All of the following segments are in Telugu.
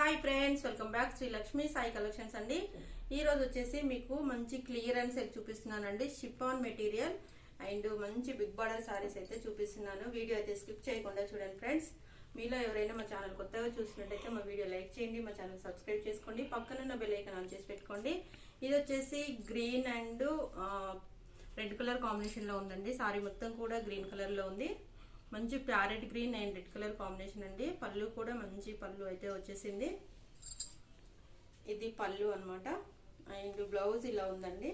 Hi friends, welcome back Sri Lakshmi Sai collections అండి. ఈ రోజు వచ్చేసి మీకు మంచి క్లియరెన్స్ అయితే చూపిస్తున్నానండి. షిఫాన్ మెటీరియల్ అండ్ మంచి బిగ్ బార్డర్ సారీస్ అయితే చూపిస్తున్నాను. వీడియో అయితే స్కిప్ చేయకుండా చూడండి ఫ్రెండ్స్. మీలో ఎవరైనా మా ఛానల్ కొత్తగా చూసినట్టయితే మా వీడియో లైక్ చేయండి, మా ఛానల్ సబ్స్క్రైబ్ చేసుకోండి, పక్కనున్న బెల్ ఐకాన్ ఆన్ చేసి పెట్టుకోండి. ఇది వచ్చేసి green and red colour combination లో ఉందండి. సారీ మొత్తం కూడా గ్రీన్ కలర్ లో ఉంది. మంచి parrot green and red colour combination అండి. పళ్ళు కూడా మంచి పళ్ళు అయితే వచ్చేసింది. ఇది పళ్ళు అన్నమాట. అండ్ బ్లౌజ్ ఇలా ఉందండి.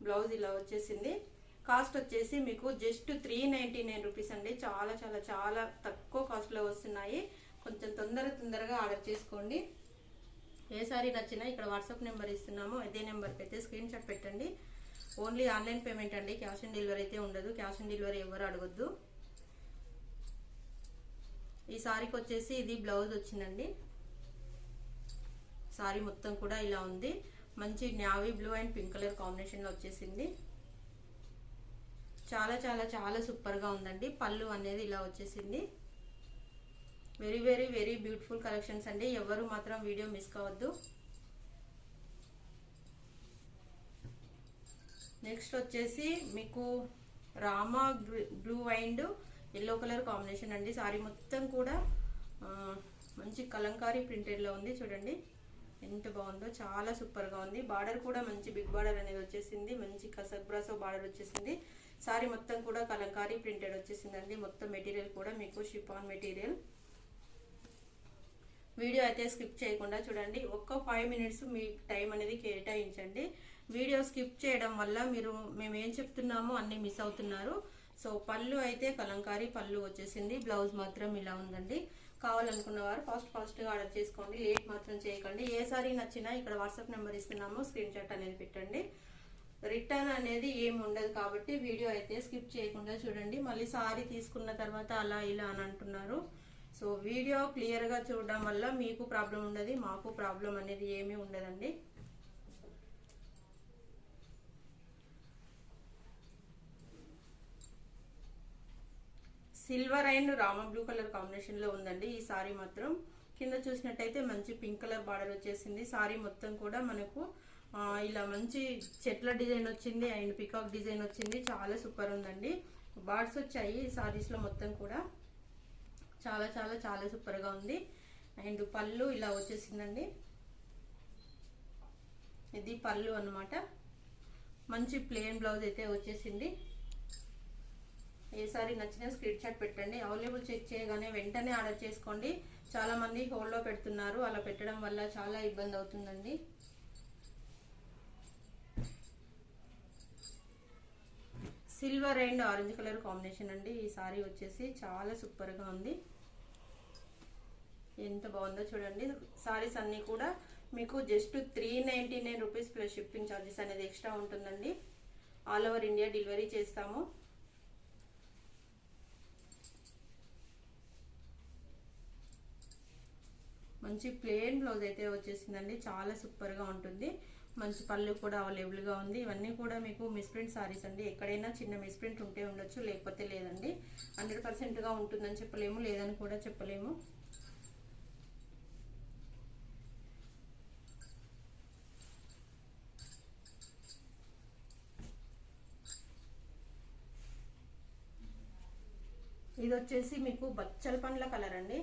బ్లౌజ్ ఇలా వచ్చేసింది. కాస్ట్ వచ్చేసి మీకు జస్ట్ 399 రూపీస్ అండి. చాలా చాలా చాలా తక్కువ కాస్ట్ లో వస్తున్నాయి. కొంచెం తొందరగా ఆర్డర్ చేసుకోండి. ఏ సారీ నచ్చినా ఇక్కడ వాట్సాప్ నెంబర్ ఇస్తున్నాము. అదే నెంబర్కి అయితే స్క్రీన్ షాట్ పెట్టండి. ఓన్లీ ఆన్లైన్ పేమెంట్ అండి. క్యాష్ ఆన్ డెలివరీ అయితే ఉండదు. క్యాష్ ఆన్ డెలివరీ ఎవరు అడగొద్దు. ఈ సారీకి వచ్చేసి ఇది బ్లౌజ్ వచ్చిందండి. సారీ మొత్తం కూడా ఇలా ఉంది. మంచి navy blue and pink colour combination లో వచ్చేసింది. చాలా చాలా చాలా సూపర్ గా ఉందండి. పళ్ళు అనేది ఇలా వచ్చేసింది. Very very very beautiful collections అండి. ఎవరు మాత్రం వీడియో మిస్ కావద్దు. నెక్స్ట్ వచ్చేసి మీకు Rama blue and yellow colour combination అండి. సారీ మొత్తం కూడా మంచి కలంకారీ ప్రింటెడ్ లో ఉంది. చూడండి ఎంత బాగుందో, చాలా సూపర్ గా ఉంది. బార్డర్ కూడా మంచి బిగ్ బార్డర్ అనేది వచ్చేసింది. మంచి కసక్ బ్రాసో బార్డర్ వచ్చేసింది. సారీ మొత్తం కూడా కలంకారీ ప్రింటెడ్ వచ్చేసిందండి. మొత్తం మెటీరియల్ కూడా మీకు షిఫాన్ మెటీరియల్. వీడియో అయితే స్కిప్ చేయకుండా చూడండి. ఒక్క 5 మినిట్స్ మీ టైం అనేది కేటాయించండి. వీడియో స్కిప్ చేయడం వల్ల మేము ఏం చెప్తున్నామో అన్ని మిస్ అవుతున్నారు. సో పళ్ళు అయితే కలంకారీ పళ్ళు వచ్చేసింది. బ్లౌజ్ మాత్రం ఇలా ఉందండి. కావాలనుకున్న వారు ఫాస్ట్ గా ఆర్డర్ చేసుకోండి. లేట్ మాత్రం చేయకండి. ఏ సారీ నచ్చినా ఇక్కడ వాట్సాప్ నెంబర్ ఇస్తున్నాము. స్క్రీన్ షాట్ అనేది పెట్టండి. రిటర్న్ అనేది ఏమి ఉండదు కాబట్టి వీడియో అయితే స్కిప్ చేయకుండా చూడండి. మళ్ళీ సారీ తీసుకున్న తర్వాత అలా ఇలా అని అంటున్నారు. సో వీడియో క్లియర్ గా చూడడం వల్ల మీకు ప్రాబ్లం ఉండదు, మాకు ప్రాబ్లం అనేది ఏమీ ఉండదండి. Silver and Rama blue colour combination లో ఉందండి ఈ సారీ మాత్రం. కింద చూసినట్టయితే మంచి పింక్ కలర్ బార్డర్ వచ్చేసింది. సారీ మొత్తం కూడా మనకు ఇలా మంచి చెట్ల డిజైన్ వచ్చింది అండ్ పికాక్ డిజైన్ వచ్చింది. చాలా సూపర్ ఉందండి. బార్డ్స్ వచ్చాయి ఈ సారీస్ లో మొత్తం కూడా. చాలా చాలా చాలా సూపర్ గా ఉంది. అండ్ పళ్ళు ఇలా వచ్చేసిందండి. ఇది పళ్ళు అన్నమాట. మంచి ప్లెయిన్ బ్లౌజ్ అయితే వచ్చేసింది. ఏ సారీ నచ్చినా స్క్రీన్ షాట్ పెట్టండి. అవైలబుల్ చెక్ చేయగానే వెంటనే ఆర్డర్ చేసుకోండి. చాలా మంది హోల్డ్ లో పెడుతున్నారు. అలా పెట్టడం వల్ల చాలా ఇబ్బంది అవుతుందండి. Silver and orange colour combination అండి. ఈ సారీ వచ్చేసి చాలా సూపర్ గా ఉంది. ఎంత బాగుందో చూడండి. సారీస్ అన్ని కూడా మీకు just 399 rupees plus shipping charges అనేది ఎక్స్ట్రా ఉంటుందండి. ఆల్ ఓవర్ ఇండియా డెలివరీ చేస్తాము. మంచి ప్లెయిన్ బ్లౌజ్ అయితే వచ్చేసిందండి. చాలా సూపర్ గా ఉంటుంది. మంచి పళ్ళు కూడా అవైలబుల్ గా ఉంది. ఇవన్నీ కూడా మీకు మిస్ప్రింట్ సారీస్ అండి. ఎక్కడైనా చిన్న మిస్ప్రింట్ ఉంటే ఉండొచ్చు, లేకపోతే లేదండి. 100% గా ఉంటుందని చెప్పలేము, లేదని కూడా చెప్పలేము. ఇది వచ్చేసి మీకు బచ్చల పండ్ల కలర్ అండి.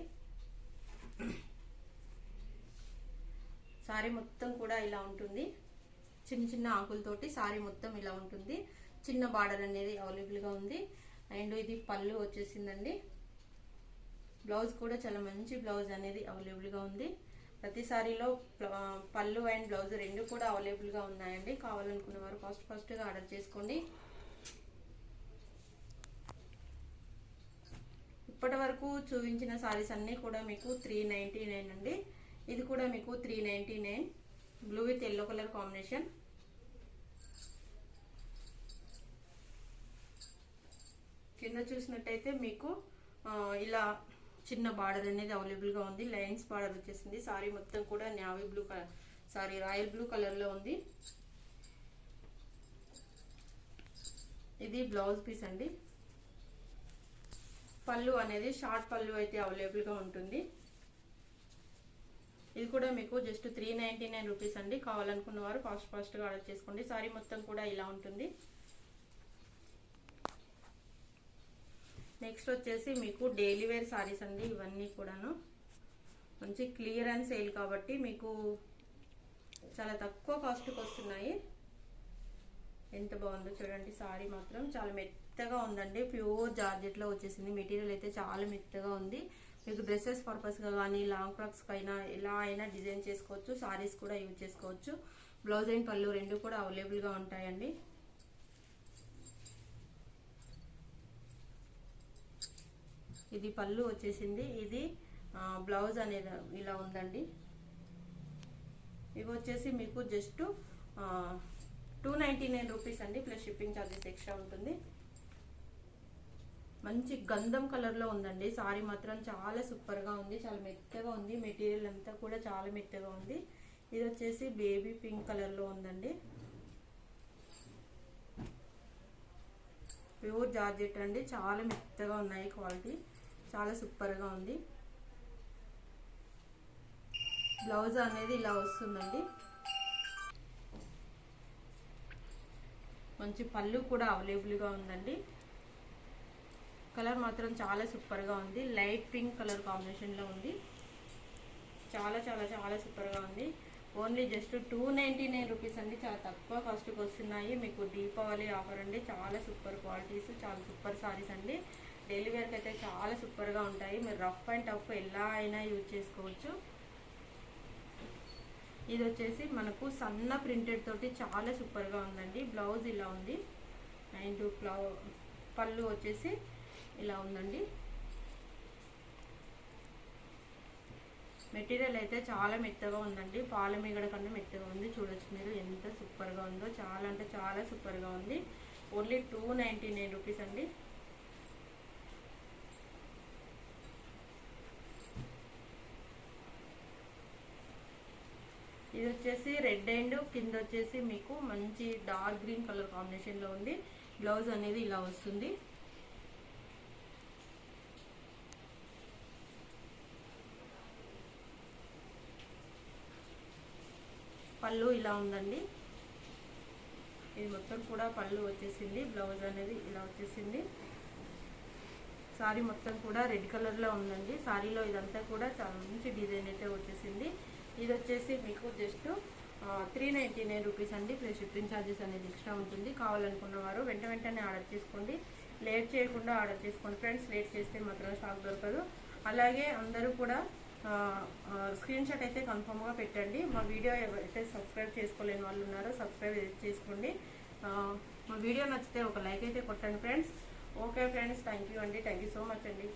సారీ మొత్తం కూడా ఇలా ఉంటుంది. చిన్న చిన్న ఆకులతోటి సారీ మొత్తం ఇలా ఉంటుంది. చిన్న బార్డర్ అనేది అవైలబుల్ గా ఉంది. అండ్ ఇది పళ్ళు వచ్చేసిందండి. బ్లౌజ్ కూడా చాలా మంచి బ్లౌజ్ అనేది అవైలబుల్ గా ఉంది. ప్రతి సారీలో పళ్ళు అండ్ బ్లౌజ్ రెండు కూడా అవైలబుల్ గా ఉన్నాయండి. కావాలనుకున్న వారు ఫాస్ట్ గా ఆర్డర్ చేసుకోండి. ఇప్పటి వరకు చూపించిన సారీస్ అన్ని కూడా మీకు 399 అండి. ఇది కూడా మీకు 399. Blue with yellow colour combination. కింద చూసినట్టయితే మీకు ఇలా చిన్న బార్డర్ అనేది అవైలబుల్ గా ఉంది. లైన్స్ బార్డర్ వచ్చేసింది. సారీ మొత్తం కూడా navy blue colour, sorry royal blue colour లో ఉంది. ఇది బ్లౌజ్ పీస్ అండి. పళ్ళు అనేది షార్ట్ పళ్ళు అయితే అవైలబుల్గా ఉంటుంది. ఇది కూడా మీకు జస్ట్ 399 రూపీస్ అండి. కావాలనుకున్న వారు ఫాస్ట్గా ఆర్డర్ చేసుకోండి. సారీ మొత్తం కూడా ఇలా ఉంటుంది. నెక్స్ట్ వచ్చేసి మీకు డైలీ వేర్ సారీస్ అండి. ఇవన్నీ కూడాను మంచి క్లియరెన్స్ సేల్ కాబట్టి మీకు చాలా తక్కువ కాస్ట్కి వస్తున్నాయి. ఎంత బాగుందో చూడండి. సారీ మాత్రం చాలా మెత్తగా ఉందండి. ప్యూర్ జార్జెట్లో వచ్చేసింది. మెటీరియల్ అయితే చాలా మెత్తగా ఉంది. మీకు డ్రెస్సెస్ పర్పస్గా కానీ లాంగ్ ఫ్రాక్స్కి అయినా ఎలా అయినా డిజైన్ చేసుకోవచ్చు. సారీస్ కూడా యూజ్ చేసుకోవచ్చు. బ్లౌజ్ అండ్ పళ్ళు రెండు కూడా అవైలబుల్గా ఉంటాయండి. ఇది పళ్ళు వచ్చేసింది. ఇది బ్లౌజ్ అనేది ఇలా ఉందండి. ఇవి వచ్చేసి మీకు జస్ట్ 299 రూపీస్ అండి. ప్లస్ షిప్పింగ్ ఛార్జెస్ ఎక్స్ట్రా ఉంటుంది. మంచి గంధం కలర్లో ఉందండి. సారీ మాత్రం చాలా సూపర్గా ఉంది. చాలా మెత్తగా ఉంది. మెటీరియల్ అంతా కూడా చాలా మెత్తగా ఉంది. ఇది వచ్చేసి బేబీ పింక్ కలర్లో ఉందండి. ప్యూర్ జార్జెట్ అండి. చాలా మెత్తగా ఉన్నాయి. క్వాలిటీ చాలా సూపర్గా ఉంది. బ్లౌజ్ అనేది ఇలా వస్తుందండి. మంచి పళ్ళు కూడా అవైలబుల్గా ఉందండి. కలర్ మాత్రం చాలా సూపర్గా ఉంది. లైట్ పింక్ కలర్ కాంబినేషన్లో ఉంది. చాలా చాలా చాలా సూపర్గా ఉంది. ఓన్లీ జస్ట్ 299 రూపీస్ అండి. చాలా తక్కువ కాస్ట్కి వస్తున్నాయి. మీకు దీపావళి ఆఫర్ అండి. చాలా సూపర్ క్వాలిటీస్, చాలా సూపర్ సారీస్ అండి. డైలీ వేర్కి అయితే చాలా సూపర్గా ఉంటాయి. మీరు రఫ్ అండ్ టఫ్ ఎలా అయినా యూజ్ చేసుకోవచ్చు. ఇది వచ్చేసి మనకు సన్న ప్రింటెడ్ తోటి చాలా సూపర్గా ఉందండి. బ్లౌజ్ ఇలా ఉంది. అండ్ పళ్ళు వచ్చేసి ఇలా ఉందండి. మెటీరియల్ అయితే చాలా మెత్తగా ఉందండి. పాల మీగడ కన్నా మెత్తగా ఉంది. చూడొచ్చు మీరు ఎంత సూపర్గా ఉందో. చాలా అంటే చాలా సూపర్గా ఉంది. ఓన్లీ 299 రూపీస్ అండి. ఇది వచ్చేసి రెడ్ అండ్ కింద వచ్చేసి మీకు మంచి డార్క్ గ్రీన్ కలర్ కాంబినేషన్లో ఉంది. బ్లౌజ్ అనేది ఇలా వస్తుంది. పళ్ళు ఇలా ఉందండి. ఇది మొత్తం కూడా పళ్ళు వచ్చేసింది. బ్లౌజ్ అనేది ఇలా వచ్చేసింది. సారీ మొత్తం కూడా రెడ్ కలర్లో ఉందండి. సారీలో ఇదంతా కూడా చాలా మంచి డిజైన్ అయితే వచ్చేసింది. ఇది వచ్చేసి మీకు జస్ట్ 399 రూపీస్ అండి. ప్లస్ షిప్పింగ్ ఛార్జెస్ అనేది ఎక్స్ట్రా ఉంటుంది. కావాలనుకున్న వారు వెంటనే ఆర్డర్ చేసుకోండి. లేట్ చేయకుండా ఆర్డర్ చేసుకోండి ఫ్రెండ్స్. లేట్ చేస్తే మాత్రం స్టాక్ దొరకదు. అలాగే అందరూ కూడా స్క్రీన్ షాట్ అయితే కన్ఫర్మ్గా పెట్టండి. మా వీడియో ఎవరైతే సబ్స్క్రైబ్ చేసుకోలేని వాళ్ళు ఉన్నారో సబ్స్క్రైబ్ చేసుకోండి. మా వీడియో నచ్చితే ఒక లైక్ అయితే కొట్టండి friends. Okay friends, thank you అండి. థ్యాంక్ యూ సో మచ్ అండి.